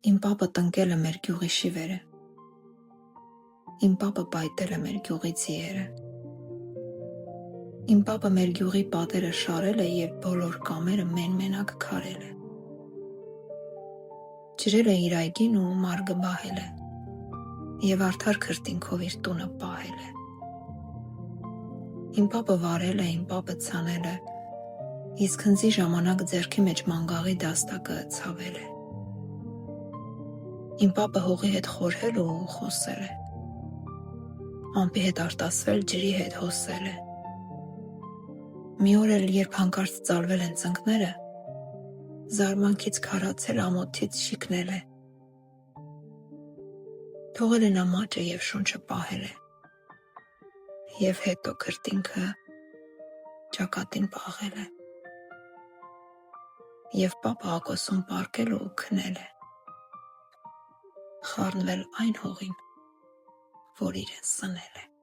Իմ պապը տնկել է մեր գյուղի շիվերը, իմ պապը պայտել է մեր գյուղի ձիերը, իմ պապը մեր գյուղի պատերը շարել է և բոլոր կամերը մեն-մենակ քարել է, ջրել է իր այգին ու մարգը բահել է, և արդար քրտինքով իր տունը պահել է, իմ պապը վարել է, իմ պապը ցանել է, իսկ հնձի ժամանակ ձեռքի մեջ մանգաղի դաստակը ցավել է, իմ պապը հողի հետ խորհել ու խոսել է, ամպի հետ արտասվել, ջրի հետ հոսել է, մի օր էլ երբ հանկարծ ծալվել են ծնկները, զարմանքից քարացել ամոթից շիկնել է, թողել է նա մաճը և շունչը պահել է, և հետո քրտինքը ճակատին պաղել է, և պապը ակոսում պառկել ու քնել է, խառնվել այն հողին, որ իրեն սնել է։